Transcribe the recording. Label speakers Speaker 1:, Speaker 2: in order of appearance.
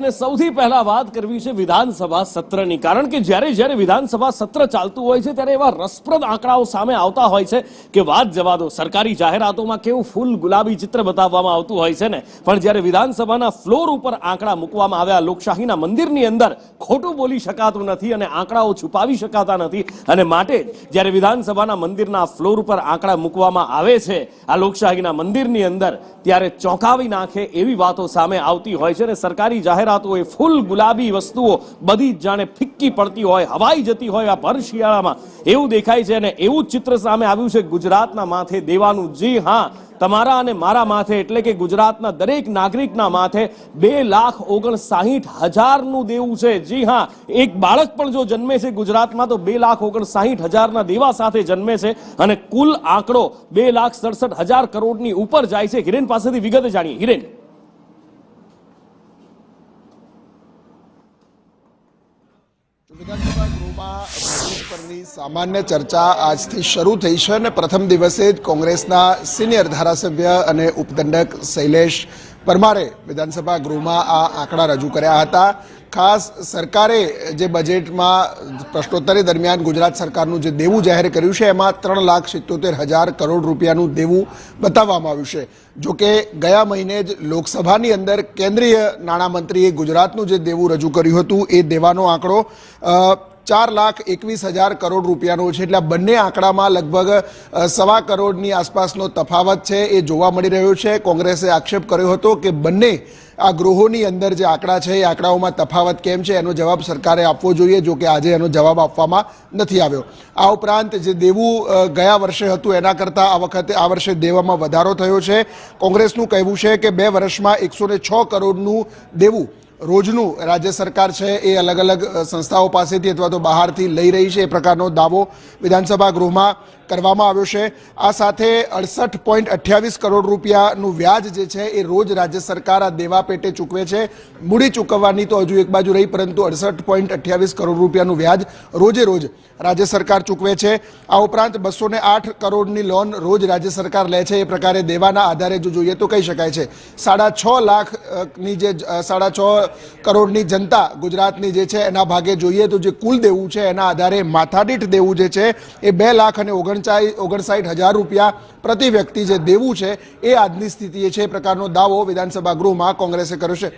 Speaker 1: અને સૌથી પહેલા વાત કરવી છે વિધાનસભા સત્રની, કારણ કે જ્યારે વિધાનસભા સત્ર ચાલતું હોય છે ત્યારે એવા રસપ્રદ આંકડાઓ સામે આવતા હોય છે કે વાત જવા દો. સરકારી જાહેરાતોમાં કેવું ફૂલ ગુલાબી ચિત્ર બતાવવામાં આવતું હોય છે ને, પણ જ્યારે વિધાનસભાના ફ્લોર ઉપર આંકડા મૂકવામાં આવ્યા, લોકશાહીના મંદિરની અંદર ખોટું બોલી શકાતું નથી અને આંકડાઓ છુપાવી શકાતા નથી, અને માટે જ્યારે વિધાનસભાના મંદિરના ફ્લોર ઉપર આંકડા મૂકવામાં આવે છે આ લોકશાહીના મંદિરની અંદર, ત્યારે ચોંકાવી નાખે એવી વાતો સામે આવતી હોય છે. અને સરકારી જાહેરાતો એ ફૂલ ગુલાબી વસ્તુઓ બધી જ જાણે ફિક્કી પડતી હોય, હવાઈ જતી હોય આ ભર શિયાળામાં એવું દેખાય છે. અને એવું જ ચિત્ર સામે આવ્યું છે ગુજરાતના માથે દેવાનું. જી હા, તમારા અને મારા માથે, એટલે કે ગુજરાતના દરેક નાગરિકના માથે 2,59,000 દેવું છે. જી હા, એક બાળક પણ જો જન્મે છે ગુજરાતમાં તો 2,59,000 દેવા સાથે જન્મે છે, અને કુલ આંકડો 2,67,000 કરોડની ઉપર જાય છે. હિરેન પાસેથી વિગત જાણીએ. હિરેન,
Speaker 2: વિધાનસભા ગૃહમાં બજેટ પરની સામાન્ય ચર્ચા આજથી શરૂ થઈ છે અને પ્રથમ દિવસે જ કોંગ્રેસના સિનિયર ધારાસભ્ય અને ઉપદંડક શૈલેષ પરમારે વિધાનસભા ગૃહમાં આ આંકડા રજૂ કર્યા હતા. ખાસ સરકારે જે બજેટમાં પ્રશ્નોત્તરી દરમિયાન ગુજરાત સરકારનું જે દેવું જાહેર કર્યું છે એમાં 3,77,000 કરોડ રૂપિયાનું દેવું બતાવવામાં આવ્યું છે. જોકે ગયા મહિને જ લોકસભાની અંદર કેન્દ્રીય નાણામંત્રીએ ગુજરાતનું જે દેવું રજૂ કર્યું હતું એ દેવાનો આંકડો 4,21,000 કરોડ રૂપિયાનો છે. એટલે બંને આંકડામાં લગભગ 1.25 કરોડની આસપાસનો તફાવત છે એ જોવા મળી રહ્યો છે. કોંગ્રેસે આક્ષેપ કર્યો હતો કે બંને આ ગૃહોની અંદર જે આંકડા છે એ આંકડાઓમાં તફાવત કેમ છે એનો જવાબ સરકારે આપવો જોઈએ, જો કે આજે એનો જવાબ આપવામાં નથી આવ્યો. આ ઉપરાંત જે દેવું ગયા વર્ષે હતું એના કરતાં આ વર્ષે દેવામાં વધારો થયો છે. કોંગ્રેસનું કહેવું છે કે 2 વર્ષમાં 106 કરોડનું દેવું રોજનું રાજ્ય સરકાર છે એ અલગ અલગ સંસ્થાઓ પાસેથી અથવા તો બહારથી લઈ રહી છે, એ પ્રકારનો દાવો વિધાનસભા ગૃહમાં કરવામાં આવ્યો છે. આ સાથે 68.28 કરોડ રૂપિયાનું વ્યાજ જે છે એ રોજ રાજ્ય સરકાર આ દેવા પેટે ચૂકવે છે. મૂડી ચૂકવવાની તો હજુ એક બાજુ રહી, પરંતુ 68.28 કરોડ રૂપિયાનું વ્યાજ રોજે રોજ રાજ્ય સરકાર ચૂકવે છે. આ ઉપરાંત 208 કરોડની લોન રોજ રાજ્ય સરકાર લે છે. એ પ્રકારે દેવાના આધારે જો જોઈએ તો કહી શકાય છે 6.5 લાખની જે 6.5 કરોડની જનતા ગુજરાતની જે છે એના ભાગે જોઈએ તો જે કુલ દેવું છે એના આધારે માથાદીઠ દેવું જે છે એ 2,59,000 રૂપિયા પ્રતિ વ્યક્તિ જે દેવું છે એ આજની સ્થિતિએ છે. એ પ્રકારનો દાવો વિધાનસભા ગૃહમાં કોંગ્રેસે કર્યો છે.